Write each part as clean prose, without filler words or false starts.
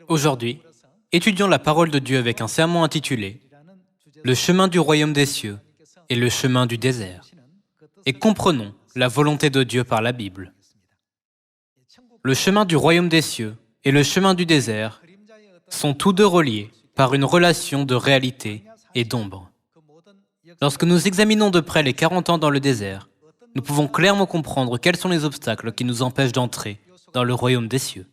Aujourd'hui, étudions la parole de Dieu avec un sermon intitulé « Le chemin du royaume des cieux et le chemin du désert » et comprenons la volonté de Dieu par la Bible. Le chemin du royaume des cieux et le chemin du désert sont tous deux reliés par une relation de réalité et d'ombre. Lorsque nous examinons de près les 40 ans dans le désert, nous pouvons clairement comprendre quels sont les obstacles qui nous empêchent d'entrer dans le royaume des cieux.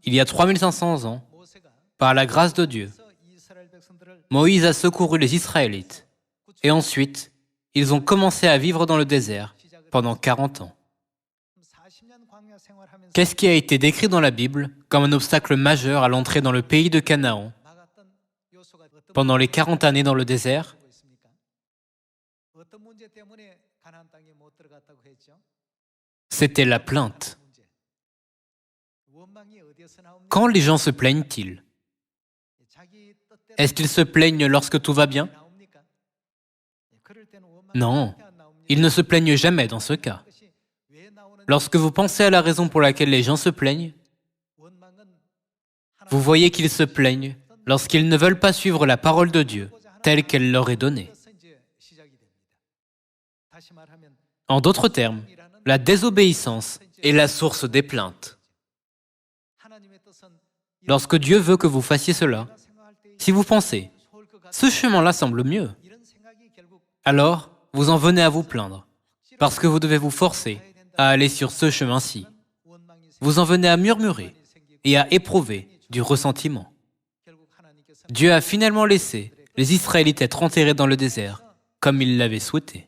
Il y a 3500 ans, par la grâce de Dieu, Moïse a secouru les Israélites et ensuite, ils ont commencé à vivre dans le désert pendant 40 ans. Qu'est-ce qui a été décrit dans la Bible comme un obstacle majeur à l'entrée dans le pays de Canaan pendant les 40 années dans le désert? C'était la plainte. Quand les gens se plaignent-ils? Est-ce qu'ils se plaignent lorsque tout va bien? Non, ils ne se plaignent jamais dans ce cas. Lorsque vous pensez à la raison pour laquelle les gens se plaignent, vous voyez qu'ils se plaignent lorsqu'ils ne veulent pas suivre la parole de Dieu telle qu'elle leur est donnée. En d'autres termes, la désobéissance est la source des plaintes. Lorsque Dieu veut que vous fassiez cela, si vous pensez « ce chemin-là semble mieux », alors vous en venez à vous plaindre, parce que vous devez vous forcer à aller sur ce chemin-ci. Vous en venez à murmurer et à éprouver du ressentiment. Dieu a finalement laissé les Israélites être enterrés dans le désert, comme il l'avait souhaité.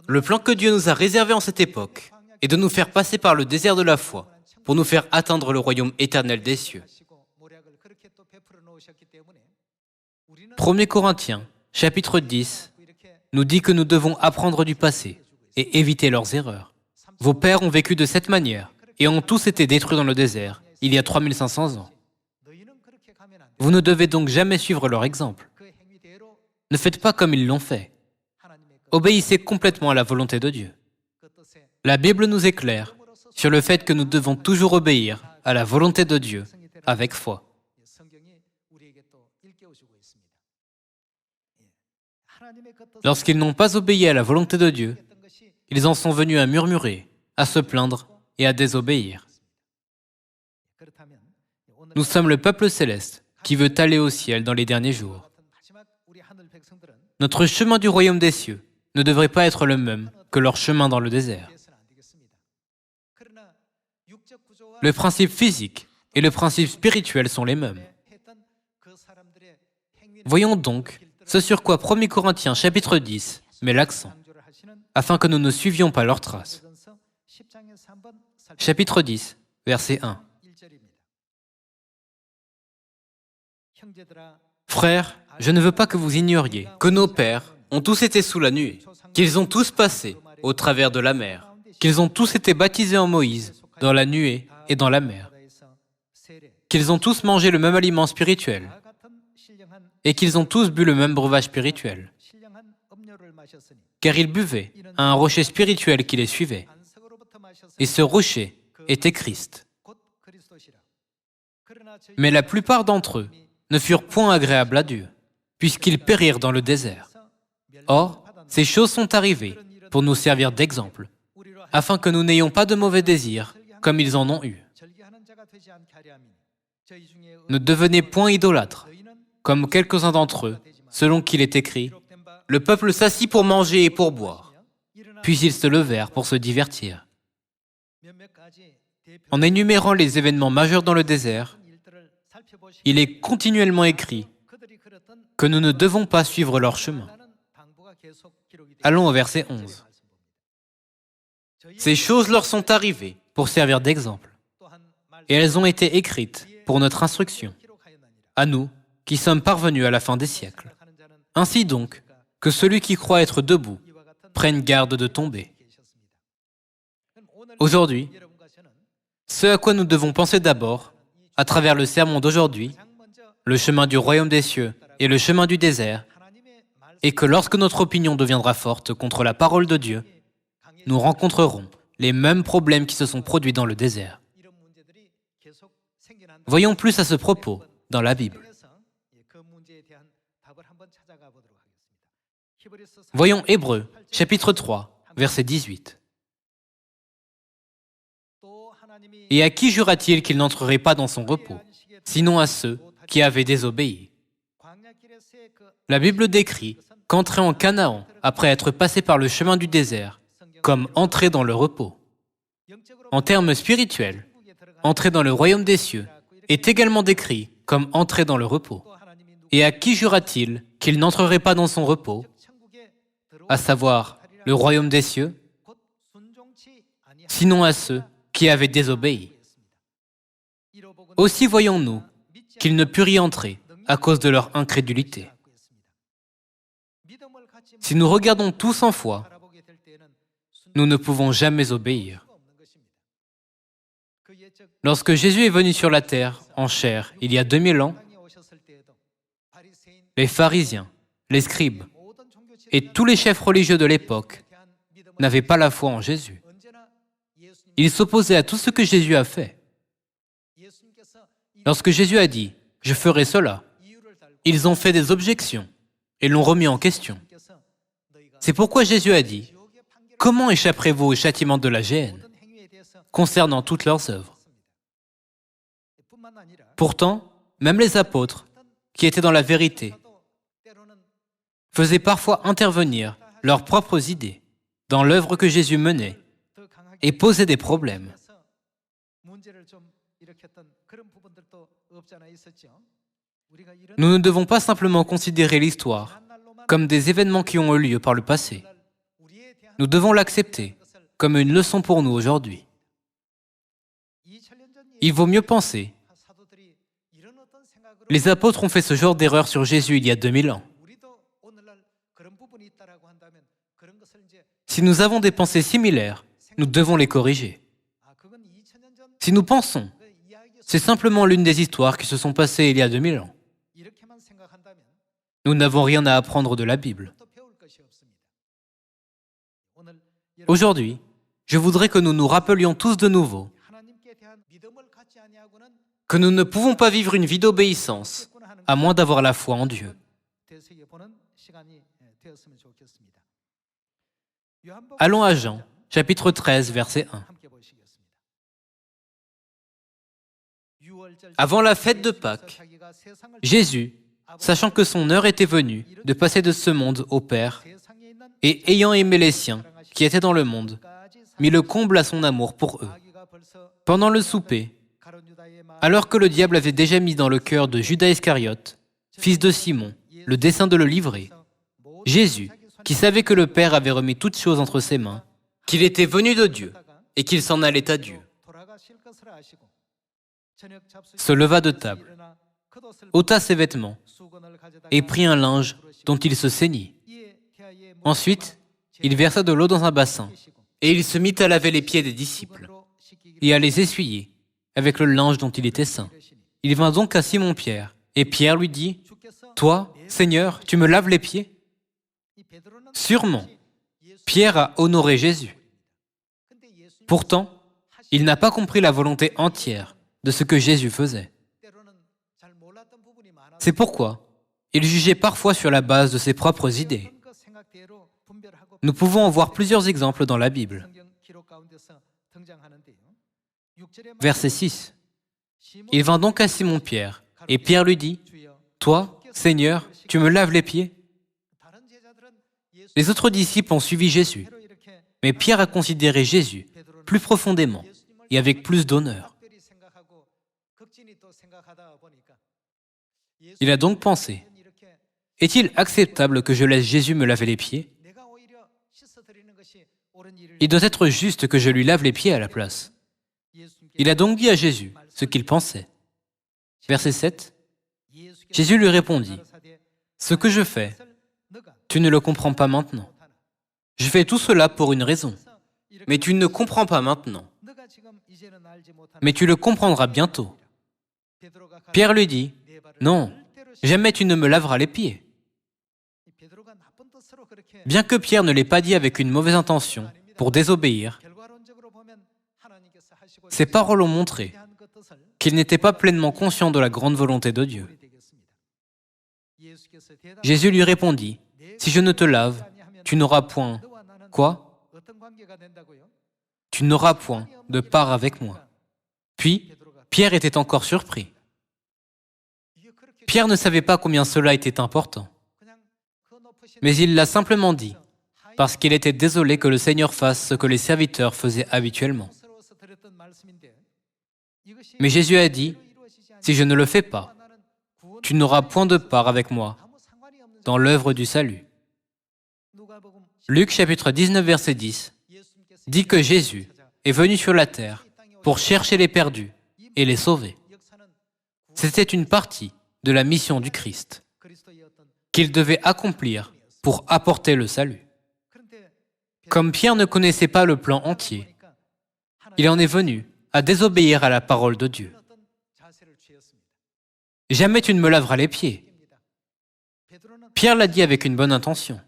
Le plan que Dieu nous a réservé en cette époque est de nous faire passer par le désert de la foi pour nous faire atteindre le royaume éternel des cieux. 1 Corinthiens, chapitre 10, nous dit que nous devons apprendre du passé et éviter leurs erreurs. Vos pères ont vécu de cette manière et ont tous été détruits dans le désert il y a 3500 ans. Vous ne devez donc jamais suivre leur exemple. Ne faites pas comme ils l'ont fait. Obéissez complètement à la volonté de Dieu. La Bible nous éclaire sur le fait que nous devons toujours obéir à la volonté de Dieu avec foi. Lorsqu'ils n'ont pas obéi à la volonté de Dieu, ils en sont venus à murmurer, à se plaindre et à désobéir. Nous sommes le peuple céleste qui veut aller au ciel dans les derniers jours. Notre chemin du royaume des cieux ne devrait pas être le même que leur chemin dans le désert. Le principe physique et le principe spirituel sont les mêmes. Voyons donc ce sur quoi 1 Corinthiens chapitre 10 met l'accent, afin que nous ne suivions pas leurs traces. Chapitre 10, verset 1. Frères, je ne veux pas que vous ignoriez que nos pères ont tous été sous la nuée, qu'ils ont tous passé au travers de la mer, qu'ils ont tous été baptisés en Moïse, dans la nuée et dans la mer, qu'ils ont tous mangé le même aliment spirituel et qu'ils ont tous bu le même breuvage spirituel, car ils buvaient à un rocher spirituel qui les suivait, et ce rocher était Christ. Mais la plupart d'entre eux ne furent point agréables à Dieu, puisqu'ils périrent dans le désert. Or, ces choses sont arrivées pour nous servir d'exemple, afin que nous n'ayons pas de mauvais désirs comme ils en ont eu. Ne devenez point idolâtres, comme quelques-uns d'entre eux, selon qu'il est écrit, « Le peuple s'assit pour manger et pour boire, puis ils se levèrent pour se divertir. » En énumérant les événements majeurs dans le désert, il est continuellement écrit que nous ne devons pas suivre leur chemin. Allons au verset 11. Ces choses leur sont arrivées pour servir d'exemple, et elles ont été écrites pour notre instruction, à nous qui sommes parvenus à la fin des siècles. Ainsi donc, que celui qui croit être debout prenne garde de tomber. Aujourd'hui, ce à quoi nous devons penser d'abord, à travers le sermon d'aujourd'hui, le chemin du royaume des cieux et le chemin du désert, et que lorsque notre opinion deviendra forte contre la parole de Dieu, nous rencontrerons les mêmes problèmes qui se sont produits dans le désert. Voyons plus à ce propos dans la Bible. Voyons Hébreux, chapitre 3, verset 18. Et à qui jura-t-il qu'il n'entrerait pas dans son repos, sinon à ceux qui avaient désobéi? La Bible décrit qu'entrer en Canaan, après être passé par le chemin du désert, comme entrer dans le repos. En termes spirituels, entrer dans le royaume des cieux est également décrit comme entrer dans le repos. Et à qui jura-t-il qu'il n'entrerait pas dans son repos, à savoir le royaume des cieux, sinon à ceux qui avaient désobéi? Aussi voyons-nous qu'ils ne purent y entrer à cause de leur incrédulité. Si nous regardons tous en foi, nous ne pouvons jamais obéir. Lorsque Jésus est venu sur la terre, en chair, il y a 2000 ans, les pharisiens, les scribes et tous les chefs religieux de l'époque n'avaient pas la foi en Jésus. Ils s'opposaient à tout ce que Jésus a fait. Lorsque Jésus a dit « Je ferai cela », ils ont fait des objections et l'ont remis en question. C'est pourquoi Jésus a dit « Comment échapperez-vous au châtiment de la géhenne concernant toutes leurs œuvres ?» Pourtant, même les apôtres, qui étaient dans la vérité, faisaient parfois intervenir leurs propres idées dans l'œuvre que Jésus menait et posaient des problèmes. Nous ne devons pas simplement considérer l'histoire comme des événements qui ont eu lieu par le passé. Nous devons l'accepter comme une leçon pour nous aujourd'hui. Il vaut mieux penser. Les apôtres ont fait ce genre d'erreur sur Jésus il y a 2000 ans. Si nous avons des pensées similaires, nous devons les corriger. Si nous pensons, c'est simplement l'une des histoires qui se sont passées il y a 2000 ans, nous n'avons rien à apprendre de la Bible. Aujourd'hui, je voudrais que nous nous rappelions tous de nouveau que nous ne pouvons pas vivre une vie d'obéissance à moins d'avoir la foi en Dieu. Allons à Jean, chapitre 13, verset 1. Avant la fête de Pâques, Jésus, sachant que son heure était venue de passer de ce monde au Père, et ayant aimé les siens qui étaient dans le monde, mit le comble à son amour pour eux. Pendant le souper, alors que le diable avait déjà mis dans le cœur de Judas Iscariote, fils de Simon, le dessein de le livrer, Jésus, qui savait que le Père avait remis toutes choses entre ses mains, qu'il était venu de Dieu et qu'il s'en allait à Dieu, se leva de table, ôta ses vêtements et prit un linge dont il se ceignit. Ensuite, il versa de l'eau dans un bassin et il se mit à laver les pieds des disciples et à les essuyer avec le linge dont il était ceint. Il vint donc à Simon-Pierre et Pierre lui dit « Toi, Seigneur, tu me laves les pieds ?» Sûrement, Pierre a honoré Jésus. Pourtant, il n'a pas compris la volonté entière de ce que Jésus faisait. C'est pourquoi il jugeait parfois sur la base de ses propres idées. Nous pouvons en voir plusieurs exemples dans la Bible. Verset 6. Il vint donc à Simon-Pierre, et Pierre lui dit, « Toi, Seigneur, tu me laves les pieds ?» Les autres disciples ont suivi Jésus, mais Pierre a considéré Jésus plus profondément et avec plus d'honneur. Il a donc pensé, « Est-il acceptable que je laisse Jésus me laver les pieds ? Il doit être juste que je lui lave les pieds à la place. » Il a donc dit à Jésus ce qu'il pensait. Verset 7. Jésus lui répondit, « Ce que je fais, tu ne le comprends pas maintenant. Je fais tout cela pour une raison, mais tu ne comprends pas maintenant. Mais tu le comprendras bientôt. » Pierre lui dit, « Non, jamais tu ne me laveras les pieds. » Bien que Pierre ne l'ait pas dit avec une mauvaise intention, pour désobéir, ces paroles ont montré qu'il n'était pas pleinement conscient de la grande volonté de Dieu. Jésus lui répondit, « Si je ne te lave, tu n'auras point... » Quoi ? Tu n'auras point de part avec moi. Puis, Pierre était encore surpris. Pierre ne savait pas combien cela était important. Mais il l'a simplement dit, parce qu'il était désolé que le Seigneur fasse ce que les serviteurs faisaient habituellement. Mais Jésus a dit, « Si je ne le fais pas, tu n'auras point de part avec moi dans l'œuvre du salut. » Luc chapitre 19, verset 10 dit que Jésus est venu sur la terre pour chercher les perdus et les sauver. C'était une partie de la mission du Christ qu'il devait accomplir pour apporter le salut. Comme Pierre ne connaissait pas le plan entier, il en est venu à désobéir à la parole de Dieu. « Jamais tu ne me laveras les pieds. » Pierre l'a dit avec une bonne intention.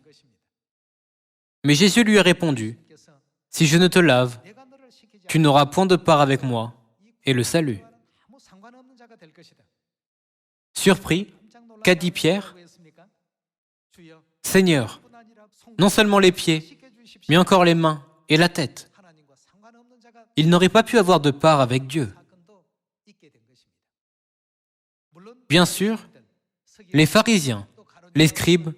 Mais Jésus lui a répondu, « Si je ne te lave, tu n'auras point de part avec moi et le salut. » Surpris, qu'a dit Pierre ? « Seigneur, non seulement les pieds, mais encore les mains et la tête. » Il n'aurait pas pu avoir de part avec Dieu. Bien sûr, les pharisiens, les scribes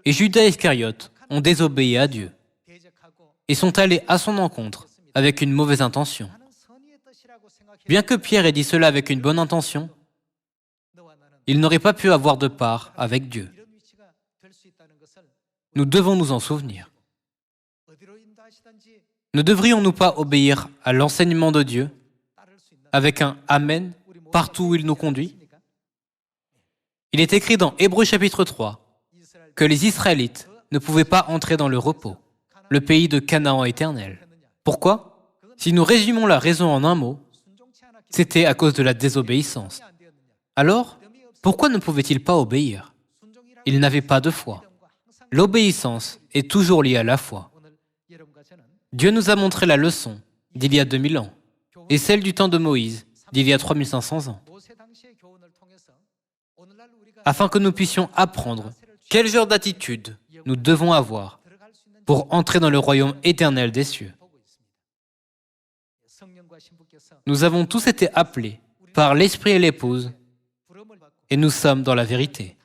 et Judas Iscariote ont désobéi à Dieu et sont allés à son encontre avec une mauvaise intention. Bien que Pierre ait dit cela avec une bonne intention, il n'aurait pas pu avoir de part avec Dieu. Nous devons nous en souvenir. Ne devrions-nous pas obéir à l'enseignement de Dieu avec un « Amen » partout où il nous conduit ? Il est écrit dans Hébreux chapitre 3 que les Israélites ne pouvaient pas entrer dans le repos, le pays de Canaan éternel. Pourquoi ? Si nous résumons la raison en un mot, c'était à cause de la désobéissance. Alors, pourquoi ne pouvaient-ils pas obéir ? Ils n'avaient pas de foi. L'obéissance est toujours liée à la foi. Dieu nous a montré la leçon d'il y a 2000 ans et celle du temps de Moïse d'il y a 3500 ans, afin que nous puissions apprendre quel genre d'attitude nous devons avoir pour entrer dans le royaume éternel des cieux. Nous avons tous été appelés par l'Esprit et l'Épouse et nous sommes dans la vérité.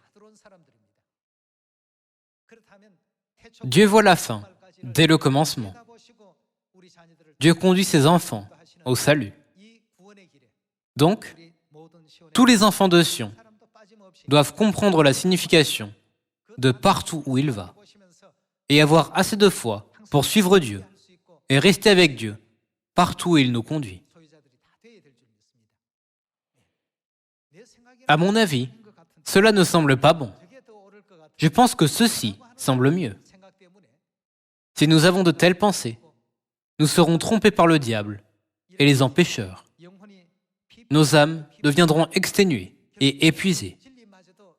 Dieu voit la fin dès le commencement. Dieu conduit ses enfants au salut. Donc, tous les enfants de Sion doivent comprendre la signification de partout où il va et avoir assez de foi pour suivre Dieu et rester avec Dieu partout où il nous conduit. À mon avis, cela ne semble pas bon. Je pense que ceci semble mieux. Si nous avons de telles pensées, nous serons trompés par le diable et les empêcheurs. Nos âmes deviendront exténuées et épuisées,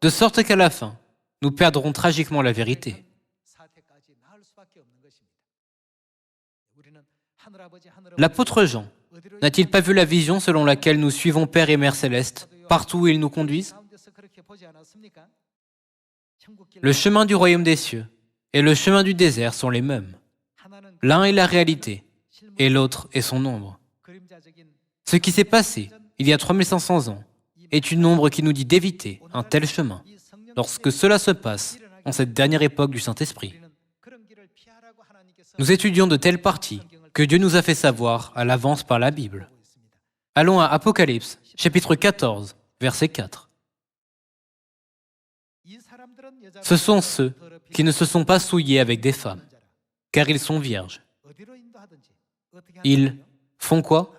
de sorte qu'à la fin, nous perdrons tragiquement la vérité. L'apôtre Jean n'a-t-il pas vu la vision selon laquelle nous suivons Père et Mère Céleste partout où ils nous conduisent ? Le chemin du royaume des cieux et le chemin du désert sont les mêmes. L'un est la réalité et l'autre est son ombre. Ce qui s'est passé il y a 3500 ans est une ombre qui nous dit d'éviter un tel chemin lorsque cela se passe en cette dernière époque du Saint-Esprit. Nous étudions de telles parties que Dieu nous a fait savoir à l'avance par la Bible. Allons à Apocalypse, chapitre 14, verset 4. Ce sont ceux qui ne se sont pas souillés avec des femmes, car ils sont vierges. Ils font quoi ?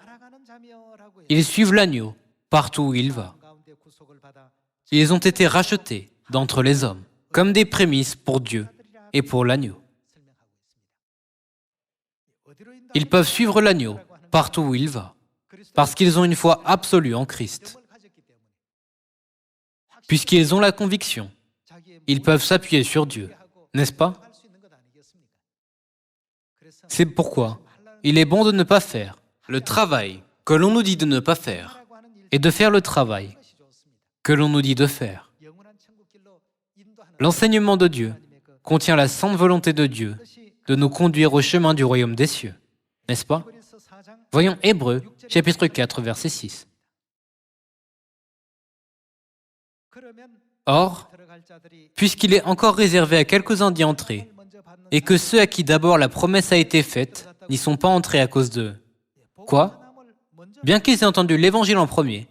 Ils suivent l'agneau partout où il va. Ils ont été rachetés d'entre les hommes, comme des prémices pour Dieu et pour l'agneau. Ils peuvent suivre l'agneau partout où il va, parce qu'ils ont une foi absolue en Christ. Puisqu'ils ont la conviction, ils peuvent s'appuyer sur Dieu, n'est-ce pas? C'est pourquoi il est bon de ne pas faire le travail que l'on nous dit de ne pas faire et de faire le travail que l'on nous dit de faire. L'enseignement de Dieu contient la sainte volonté de Dieu de nous conduire au chemin du royaume des cieux, n'est-ce pas? Voyons Hébreux, chapitre 4, verset 6. Or, puisqu'il est encore réservé à quelques-uns d'y entrer, et que ceux à qui d'abord la promesse a été faite n'y sont pas entrés à cause d'eux. Quoi? Bien qu'ils aient entendu l'évangile en premier,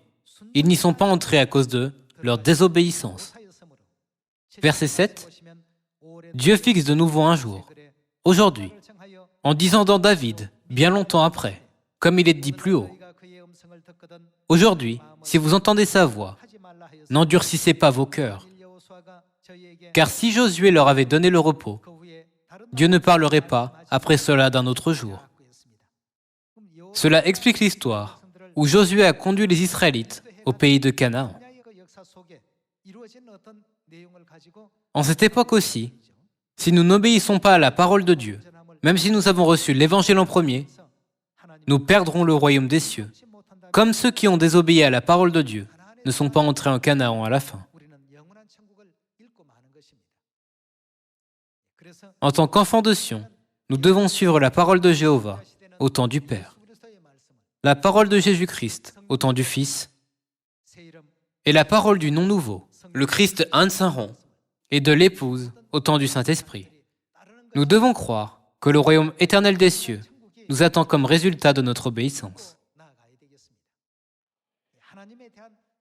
ils n'y sont pas entrés à cause de leur désobéissance. Verset 7. Dieu fixe de nouveau un jour, aujourd'hui, en disant dans David, bien longtemps après, comme il est dit plus haut. Aujourd'hui, si vous entendez sa voix, n'endurcissez pas vos cœurs. Car si Josué leur avait donné le repos, Dieu ne parlerait pas après cela d'un autre jour. Cela explique l'histoire où Josué a conduit les Israélites au pays de Canaan. En cette époque aussi, si nous n'obéissons pas à la parole de Dieu, même si nous avons reçu l'évangile en premier, nous perdrons le royaume des cieux, comme ceux qui ont désobéi à la parole de Dieu ne sont pas entrés en Canaan à la fin. En tant qu'enfants de Sion, nous devons suivre la parole de Jéhovah au temps du Père, la parole de Jésus-Christ au temps du Fils, et la parole du nom nouveau, le Christ un Saint-Rond, et de l'épouse au temps du Saint-Esprit. Nous devons croire que le royaume éternel des cieux nous attend comme résultat de notre obéissance.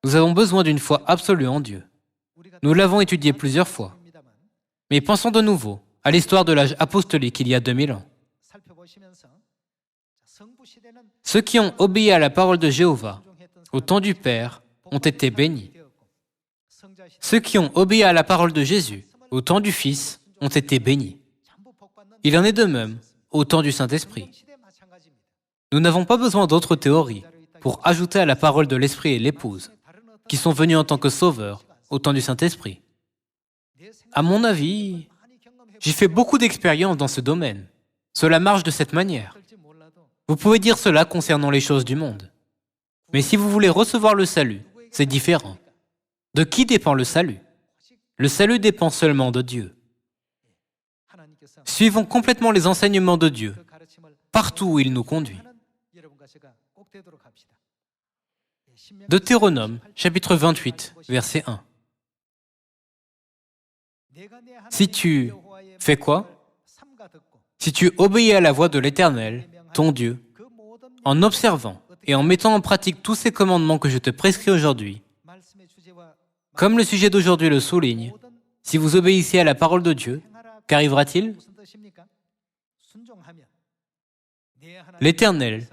Nous avons besoin d'une foi absolue en Dieu. Nous l'avons étudié plusieurs fois. Mais pensons de nouveau à l'histoire de l'âge apostolique il y a 2000 ans. Ceux qui ont obéi à la parole de Jéhovah au temps du Père ont été bénis. Ceux qui ont obéi à la parole de Jésus au temps du Fils ont été bénis. Il en est de même au temps du Saint-Esprit. Nous n'avons pas besoin d'autres théories pour ajouter à la parole de l'Esprit et l'épouse, qui sont venus en tant que sauveurs au temps du Saint-Esprit. À mon avis, j'ai fait beaucoup d'expériences dans ce domaine. Cela marche de cette manière. Vous pouvez dire cela concernant les choses du monde. Mais si vous voulez recevoir le salut, c'est différent. De qui dépend le salut? Le salut dépend seulement de Dieu. Suivons complètement les enseignements de Dieu, partout où il nous conduit. Deutéronome, chapitre 28, verset 1. Si tu fais quoi? Si tu obéis à la voix de l'Éternel, ton Dieu, en observant et en mettant en pratique tous ces commandements que je te prescris aujourd'hui, comme le sujet d'aujourd'hui le souligne, si vous obéissez à la parole de Dieu, qu'arrivera-t-il? L'Éternel,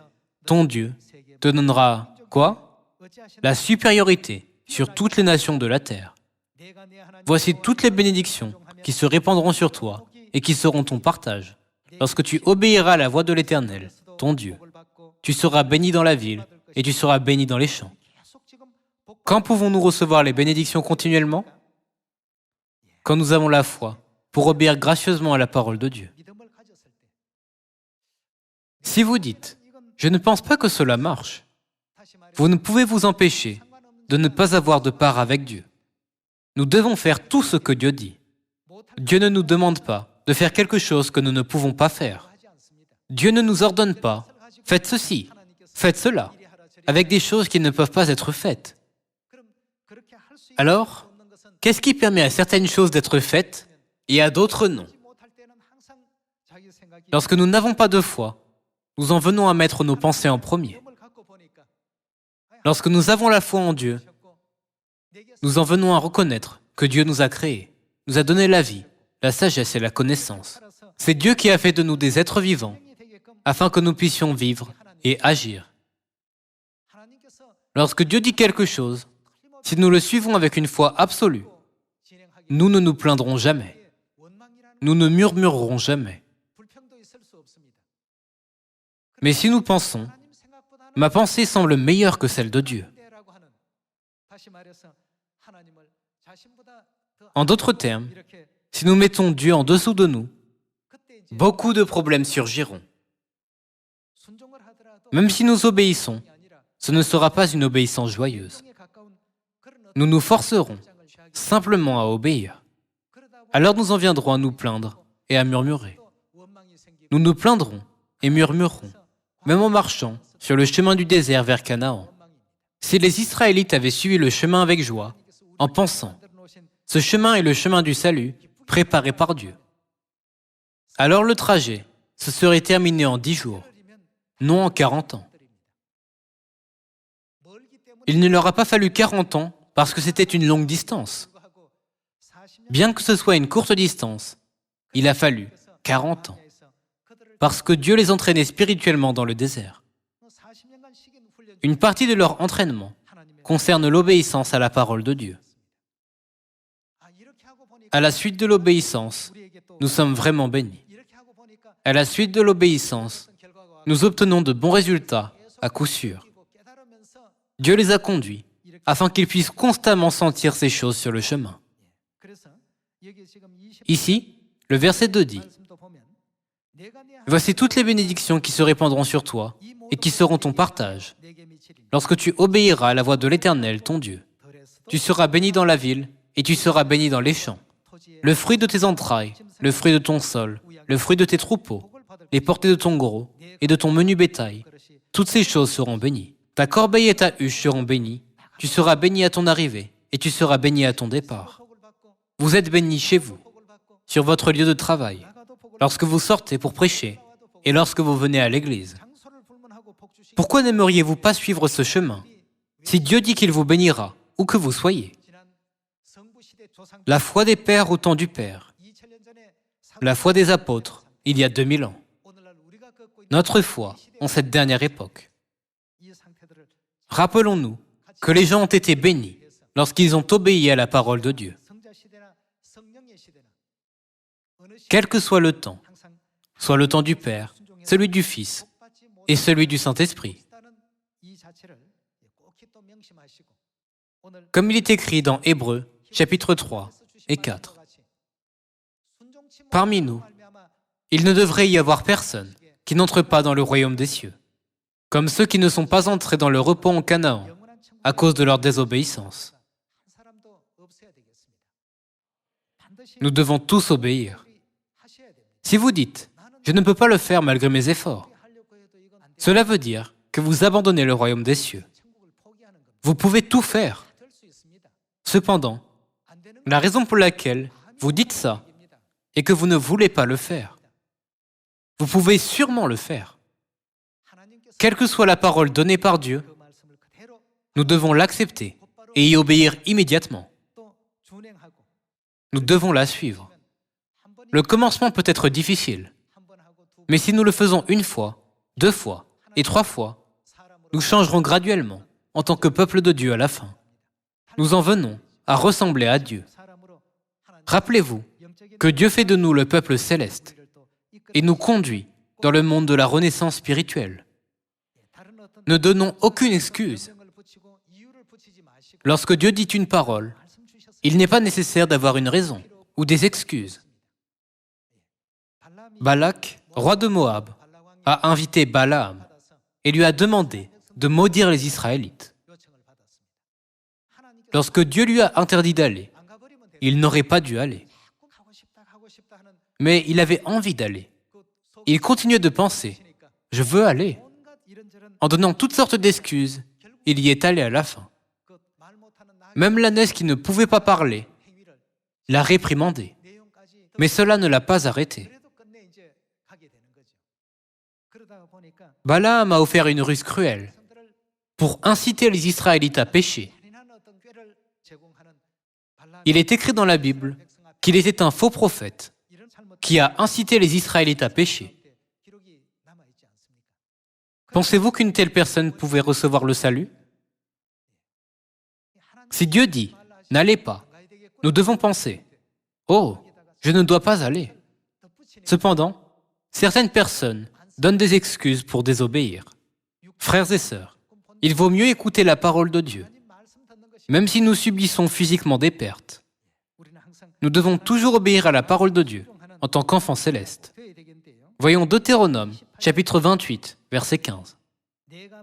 ton Dieu, te donnera quoi? La supériorité sur toutes les nations de la terre. Voici toutes les bénédictions qui se répandront sur toi et qui seront ton partage. Lorsque tu obéiras à la voix de l'Éternel, ton Dieu, tu seras béni dans la ville et tu seras béni dans les champs. Quand pouvons-nous recevoir les bénédictions continuellement? Quand nous avons la foi pour obéir gracieusement à la parole de Dieu. Si vous dites « Je ne pense pas que cela marche », vous ne pouvez vous empêcher de ne pas avoir de part avec Dieu. Nous devons faire tout ce que Dieu dit. Dieu ne nous demande pas de faire quelque chose que nous ne pouvons pas faire. Dieu ne nous ordonne pas « Faites ceci, faites cela », avec des choses qui ne peuvent pas être faites. Alors, qu'est-ce qui permet à certaines choses d'être faites et à d'autres non? Lorsque nous n'avons pas de foi, nous en venons à mettre nos pensées en premier. Lorsque nous avons la foi en Dieu, nous en venons à reconnaître que Dieu nous a créés, nous a donné la vie, la sagesse et la connaissance. C'est Dieu qui a fait de nous des êtres vivants, afin que nous puissions vivre et agir. Lorsque Dieu dit quelque chose, si nous le suivons avec une foi absolue, nous ne nous plaindrons jamais. Nous ne murmurerons jamais. Mais si nous pensons, ma pensée semble meilleure que celle de Dieu. En d'autres termes, Si nous mettons Dieu en dessous de nous, beaucoup de problèmes surgiront. Même si nous obéissons, ce ne sera pas une obéissance joyeuse. Nous nous forcerons simplement à obéir. Alors nous en viendrons à nous plaindre et à murmurer. Nous nous plaindrons et murmurerons, même en marchant sur le chemin du désert vers Canaan. Si les Israélites avaient suivi le chemin avec joie, en pensant, ce chemin est le chemin du salut, préparé par Dieu, alors le trajet se serait terminé en 10 jours, non en 40 ans. Il ne leur a pas fallu 40 ans parce que c'était une longue distance. Bien que ce soit une courte distance, il a fallu 40 ans, parce que Dieu les entraînait spirituellement dans le désert. Une partie de leur entraînement concerne l'obéissance à la parole de Dieu. À la suite de l'obéissance, nous sommes vraiment bénis. À la suite de l'obéissance, nous obtenons de bons résultats, à coup sûr. Dieu les a conduits afin qu'ils puissent constamment sentir ces choses sur le chemin. Ici, le verset 2 dit « Voici toutes les bénédictions qui se répandront sur toi et qui seront ton partage. Lorsque tu obéiras à la voix de l'Éternel, ton Dieu, tu seras béni dans la ville et tu seras béni dans les champs. Le fruit de tes entrailles, le fruit de ton sol, le fruit de tes troupeaux, les portées de ton gros et de ton menu bétail, toutes ces choses seront bénies. Ta corbeille et ta huche seront bénies. Tu seras béni à ton arrivée et tu seras béni à ton départ. Vous êtes bénis chez vous, sur votre lieu de travail, lorsque vous sortez pour prêcher et lorsque vous venez à l'église. Pourquoi n'aimeriez-vous pas suivre ce chemin si Dieu dit qu'il vous bénira, où que vous soyez? La foi des pères au temps du Père, la foi des apôtres, il y a 2000 ans. Notre foi en cette dernière époque. Rappelons-nous que les gens ont été bénis lorsqu'ils ont obéi à la parole de Dieu. Quel que soit le temps, soit le temps du Père, celui du Fils et celui du Saint-Esprit. Comme il est écrit dans Hébreux, chapitre 3 et 4. Parmi nous, il ne devrait y avoir personne qui n'entre pas dans le royaume des cieux, comme ceux qui ne sont pas entrés dans le repos en Canaan à cause de leur désobéissance. Nous devons tous obéir. Si vous dites « Je ne peux pas le faire malgré mes efforts », cela veut dire que vous abandonnez le royaume des cieux. Vous pouvez tout faire. Cependant, la raison pour laquelle vous dites ça est que vous ne voulez pas le faire. Vous pouvez sûrement le faire. Quelle que soit la parole donnée par Dieu, nous devons l'accepter et y obéir immédiatement. Nous devons la suivre. Le commencement peut être difficile, mais si nous le faisons 1 fois, 2 fois et 3 fois, nous changerons graduellement en tant que peuple de Dieu à la fin. Nous en venons à ressembler à Dieu. Rappelez-vous que Dieu fait de nous le peuple céleste et nous conduit dans le monde de la renaissance spirituelle. Ne donnons aucune excuse. Lorsque Dieu dit une parole, il n'est pas nécessaire d'avoir une raison ou des excuses. Balak, roi de Moab, a invité Balaam et lui a demandé de maudire les Israélites. Lorsque Dieu lui a interdit d'aller, il n'aurait pas dû aller. Mais il avait envie d'aller. Il continuait de penser « Je veux aller ». En donnant toutes sortes d'excuses, il y est allé à la fin. Même l'ânesse qui ne pouvait pas parler l'a réprimandé. Mais cela ne l'a pas arrêté. Balaam a offert une ruse cruelle pour inciter les Israélites à pécher. Il est écrit dans la Bible qu'il était un faux prophète qui a incité les Israélites à pécher. Pensez-vous qu'une telle personne pouvait recevoir le salut? Si Dieu dit « N'allez pas », nous devons penser « Oh, je ne dois pas aller ». Cependant, certaines personnes donnent des excuses pour désobéir. Frères et sœurs, il vaut mieux écouter la parole de Dieu, même si nous subissons physiquement des pertes. Nous devons toujours obéir à la parole de Dieu en tant qu'enfants célestes. Voyons Deutéronome, chapitre 28, verset 15.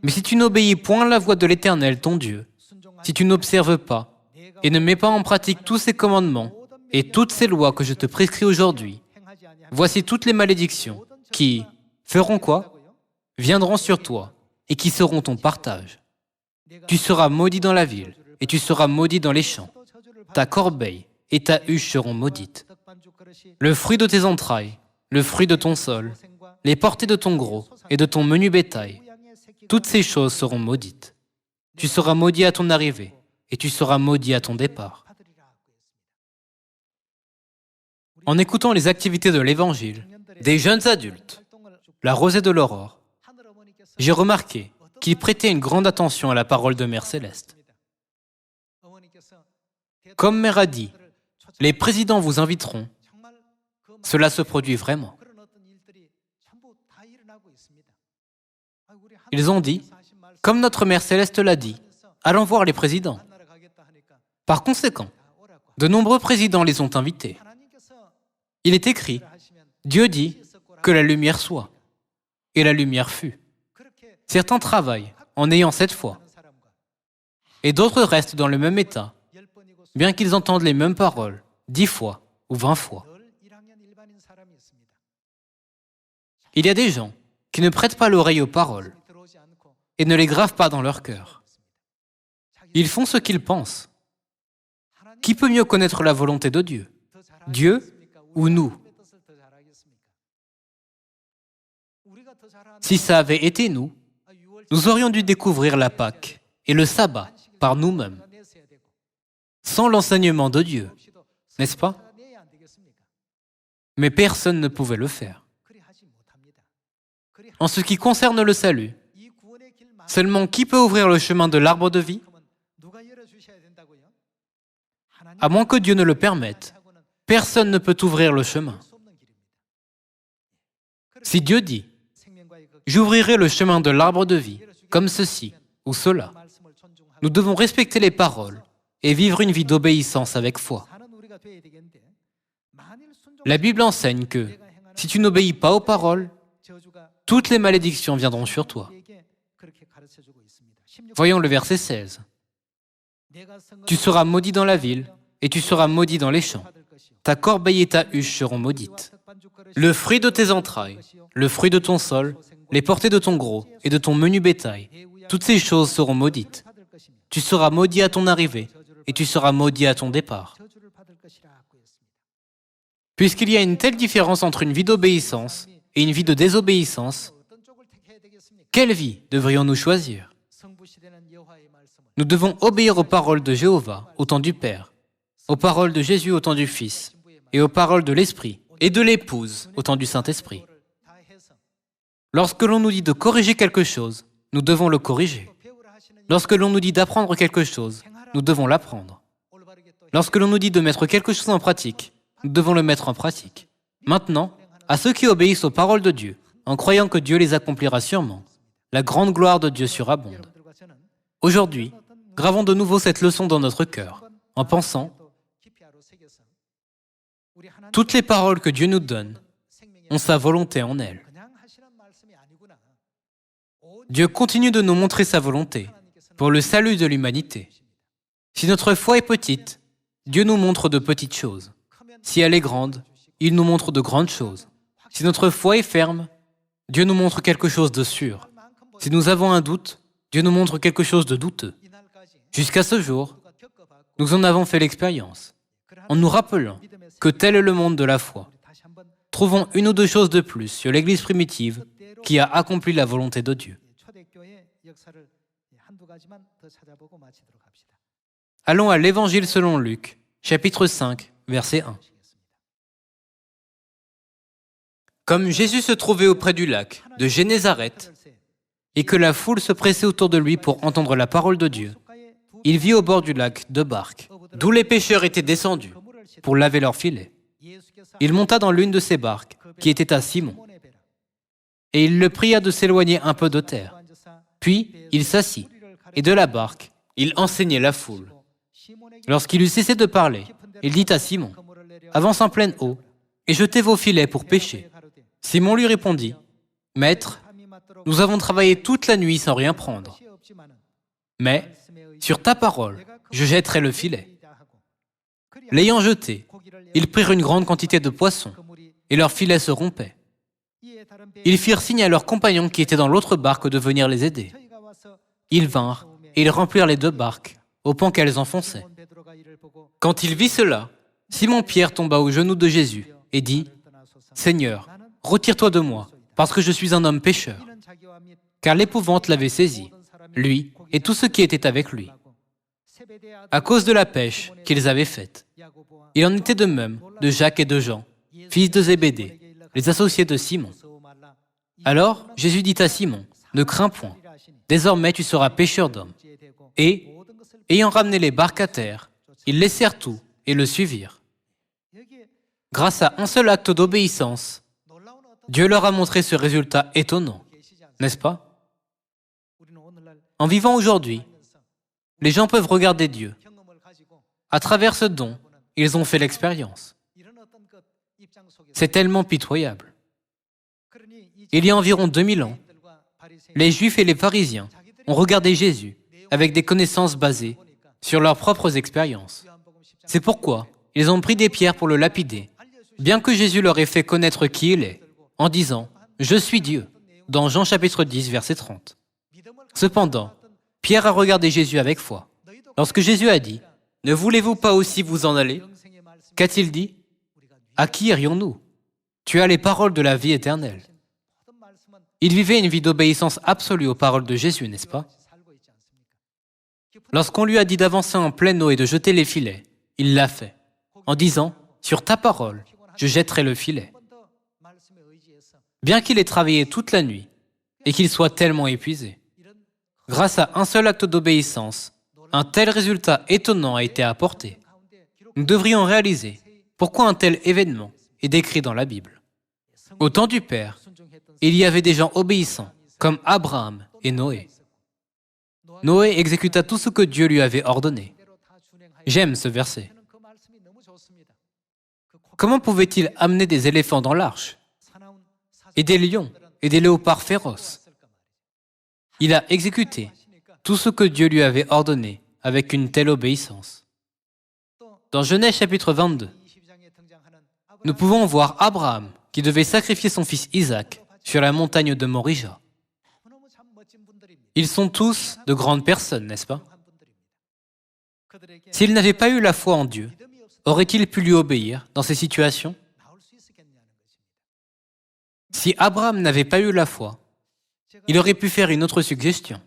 Mais si tu n'obéis point à la voix de l'Éternel, ton Dieu, si tu n'observes pas et ne mets pas en pratique tous ces commandements et toutes ces lois que je te prescris aujourd'hui, voici toutes les malédictions qui feront quoi? Viendront sur toi et qui seront ton partage. Tu seras maudit dans la ville et tu seras maudit dans les champs. Ta corbeille et ta huche seront maudites. Le fruit de tes entrailles, le fruit de ton sol, les portées de ton gros et de ton menu bétail, toutes ces choses seront maudites. Tu seras maudit à ton arrivée et tu seras maudit à ton départ. En écoutant les activités de l'Évangile, des jeunes adultes, la rosée de l'aurore, j'ai remarqué qu'ils prêtaient une grande attention à la parole de Mère Céleste. Comme Mère a dit, les présidents vous inviteront. Cela se produit vraiment. Ils ont dit, comme notre Mère Céleste l'a dit, allons voir les présidents. Par conséquent, de nombreux présidents les ont invités. Il est écrit, Dieu dit que la lumière soit, et la lumière fut. Certains travaillent en ayant cette foi, et d'autres restent dans le même état, bien qu'ils entendent les mêmes paroles 10 fois ou 20 fois. Il y a des gens qui ne prêtent pas l'oreille aux paroles et ne les gravent pas dans leur cœur. Ils font ce qu'ils pensent. Qui peut mieux connaître la volonté de Dieu? Dieu ou nous? Si ça avait été nous, nous aurions dû découvrir la Pâque et le sabbat par nous-mêmes, sans l'enseignement de Dieu, n'est-ce pas? Mais personne ne pouvait le faire. En ce qui concerne le salut, seulement qui peut ouvrir le chemin de l'arbre de vie? À moins que Dieu ne le permette, personne ne peut ouvrir le chemin. Si Dieu dit, j'ouvrirai le chemin de l'arbre de vie, comme ceci ou cela, nous devons respecter les paroles et vivre une vie d'obéissance avec foi. La Bible enseigne que, si tu n'obéis pas aux paroles, toutes les malédictions viendront sur toi. Voyons le verset 16. Tu seras maudit dans la ville et tu seras maudit dans les champs. Ta corbeille et ta huche seront maudites. Le fruit de tes entrailles, le fruit de ton sol, les portées de ton gros et de ton menu bétail, toutes ces choses seront maudites. Tu seras maudit à ton arrivée et tu seras maudit à ton départ. Puisqu'il y a une telle différence entre une vie d'obéissance et une vie de désobéissance, quelle vie devrions-nous choisir? Nous devons obéir aux paroles de Jéhovah au temps du Père, aux paroles de Jésus au temps du Fils, et aux paroles de l'Esprit et de l'épouse au temps du Saint-Esprit. Lorsque l'on nous dit de corriger quelque chose, nous devons le corriger. Lorsque l'on nous dit d'apprendre quelque chose, nous devons l'apprendre. Lorsque l'on nous dit de mettre quelque chose en pratique, nous devons le mettre en pratique. Maintenant, à ceux qui obéissent aux paroles de Dieu, en croyant que Dieu les accomplira sûrement, la grande gloire de Dieu surabonde. Aujourd'hui, gravons de nouveau cette leçon dans notre cœur, en pensant, toutes les paroles que Dieu nous donne ont sa volonté en elles. Dieu continue de nous montrer sa volonté pour le salut de l'humanité. Si notre foi est petite, Dieu nous montre de petites choses. Si elle est grande, il nous montre de grandes choses. Si notre foi est ferme, Dieu nous montre quelque chose de sûr. Si nous avons un doute, Dieu nous montre quelque chose de douteux. Jusqu'à ce jour, nous en avons fait l'expérience, en nous rappelant que tel est le monde de la foi. Trouvons une ou deux choses de plus sur l'Église primitive qui a accompli la volonté de Dieu. Allons à l'Évangile selon Luc, chapitre 5, verset 1. Comme Jésus se trouvait auprès du lac de Génézareth et que la foule se pressait autour de lui pour entendre la parole de Dieu, il vit au bord du lac 2 barques, d'où les pêcheurs étaient descendus pour laver leurs filets. Il monta dans l'une de ces barques, qui était à Simon, et il le pria de s'éloigner un peu de terre. Puis il s'assit, et de la barque, il enseignait la foule. Lorsqu'il eut cessé de parler, il dit à Simon, avance en pleine eau et jetez vos filets pour pêcher. Simon lui répondit, « Maître, nous avons travaillé toute la nuit sans rien prendre. Mais, sur ta parole, je jetterai le filet. » L'ayant jeté, ils prirent une grande quantité de poissons, et leur filet se rompait. Ils firent signe à leurs compagnons qui étaient dans l'autre barque de venir les aider. Ils vinrent, et ils remplirent les deux barques, au point qu'elles enfonçaient. Quand il vit cela, Simon-Pierre tomba aux genoux de Jésus et dit, « Seigneur, retire-toi de moi, parce que je suis un homme pécheur. » Car l'épouvante l'avait saisi, lui et tous ceux qui étaient avec lui, à cause de la pêche qu'ils avaient faite. Il en était de même de Jacques et de Jean, fils de Zébédée, les associés de Simon. Alors Jésus dit à Simon, « Ne crains point, désormais tu seras pêcheur d'hommes. » Et, ayant ramené les barques à terre, ils laissèrent tout et le suivirent. Grâce à un seul acte d'obéissance, Dieu leur a montré ce résultat étonnant, n'est-ce pas? En vivant aujourd'hui, les gens peuvent regarder Dieu. À travers ce don, ils ont fait l'expérience. C'est tellement pitoyable. Il y a environ 2000 ans, les Juifs et les pharisiens ont regardé Jésus avec des connaissances basées sur leurs propres expériences. C'est pourquoi ils ont pris des pierres pour le lapider, bien que Jésus leur ait fait connaître qui il est, en disant « Je suis Dieu » dans Jean chapitre 10, verset 30. Cependant, Pierre a regardé Jésus avec foi. Lorsque Jésus a dit « Ne voulez-vous pas aussi vous en aller ?» Qu'a-t-il dit? « À qui irions-nous? Tu as les paroles de la vie éternelle. » Il vivait une vie d'obéissance absolue aux paroles de Jésus, n'est-ce pas? Lorsqu'on lui a dit d'avancer en pleine eau et de jeter les filets, il l'a fait, en disant « Sur ta parole, je jetterai le filet. » Bien qu'il ait travaillé toute la nuit et qu'il soit tellement épuisé, grâce à un seul acte d'obéissance, un tel résultat étonnant a été apporté. Nous devrions réaliser pourquoi un tel événement est décrit dans la Bible. Au temps du Père, il y avait des gens obéissants, comme Abraham et Noé. Noé exécuta tout ce que Dieu lui avait ordonné. J'aime ce verset. Comment pouvait-il amener des éléphants dans l'arche? Et des lions et des léopards féroces? Il a exécuté tout ce que Dieu lui avait ordonné avec une telle obéissance. Dans Genèse chapitre 22, nous pouvons voir Abraham qui devait sacrifier son fils Isaac sur la montagne de Morija. Ils sont tous de grandes personnes, n'est-ce pas? S'ils n'avaient pas eu la foi en Dieu, auraient-ils pu lui obéir dans ces situations? Si Abraham n'avait pas eu la foi, il aurait pu faire une autre suggestion.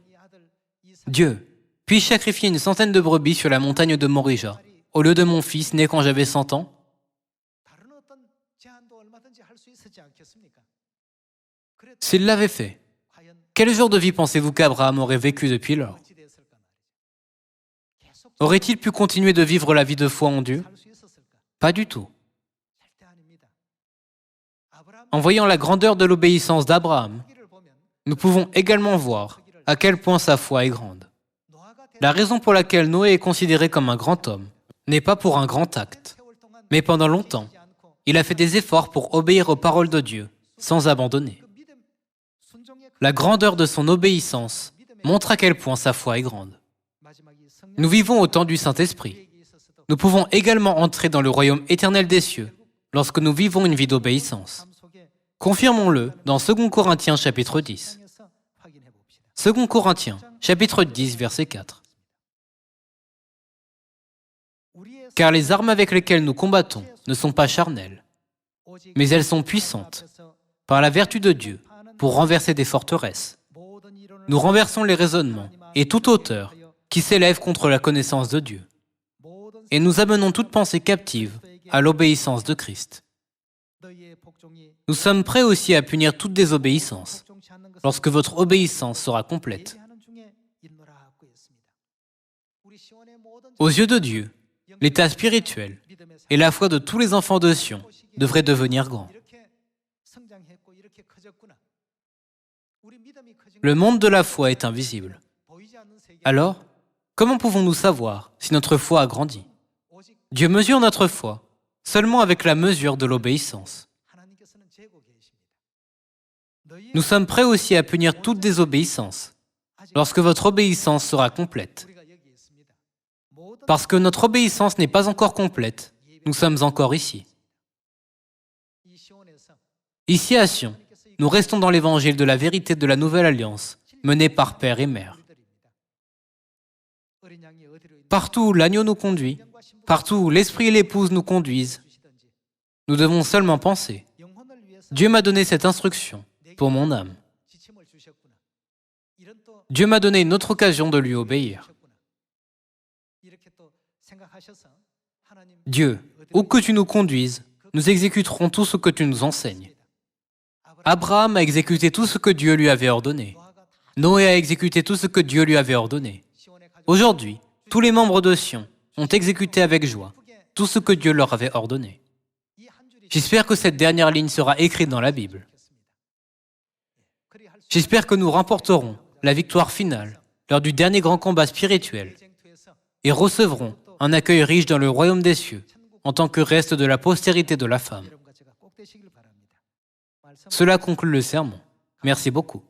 Dieu, puis-je sacrifier une centaine de brebis sur la montagne de Morija, au lieu de mon fils né quand j'avais 100 ans? S'il l'avait fait, quel genre de vie pensez-vous qu'Abraham aurait vécu depuis lors? Aurait-il pu continuer de vivre la vie de foi en Dieu? Pas du tout. En voyant la grandeur de l'obéissance d'Abraham, nous pouvons également voir à quel point sa foi est grande. La raison pour laquelle Noé est considéré comme un grand homme n'est pas pour un grand acte, mais pendant longtemps, il a fait des efforts pour obéir aux paroles de Dieu sans abandonner. La grandeur de son obéissance montre à quel point sa foi est grande. Nous vivons au temps du Saint-Esprit. Nous pouvons également entrer dans le royaume éternel des cieux lorsque nous vivons une vie d'obéissance. Confirmons-le dans 2 Corinthiens chapitre 10. 2 Corinthiens chapitre 10, verset 4. Car les armes avec lesquelles nous combattons ne sont pas charnelles, mais elles sont puissantes, par la vertu de Dieu, pour renverser des forteresses. Nous renversons les raisonnements et toute hauteur qui s'élève contre la connaissance de Dieu. Et nous amenons toute pensée captive à l'obéissance de Christ. Nous sommes prêts aussi à punir toute désobéissance, lorsque votre obéissance sera complète. Aux yeux de Dieu, l'état spirituel et la foi de tous les enfants de Sion devraient devenir grands. Le monde de la foi est invisible. Alors, comment pouvons-nous savoir si notre foi a grandi? Dieu mesure notre foi seulement avec la mesure de l'obéissance. Nous sommes prêts aussi à punir toute désobéissance lorsque votre obéissance sera complète. Parce que notre obéissance n'est pas encore complète, nous sommes encore ici. Ici à Sion, nous restons dans l'évangile de la vérité de la Nouvelle Alliance, menée par Père et Mère. Partout où l'agneau nous conduit, partout où l'Esprit et l'Épouse nous conduisent, nous devons seulement penser. Dieu m'a donné cette instruction pour mon âme. Dieu m'a donné une autre occasion de lui obéir. Dieu, où que tu nous conduises, nous exécuterons tout ce que tu nous enseignes. Abraham a exécuté tout ce que Dieu lui avait ordonné. Noé a exécuté tout ce que Dieu lui avait ordonné. Aujourd'hui, tous les membres de Sion ont exécuté avec joie tout ce que Dieu leur avait ordonné. J'espère que cette dernière ligne sera écrite dans la Bible. J'espère que nous remporterons la victoire finale lors du dernier grand combat spirituel et recevrons un accueil riche dans le royaume des cieux en tant que reste de la postérité de la femme. Cela conclut le sermon. Merci beaucoup.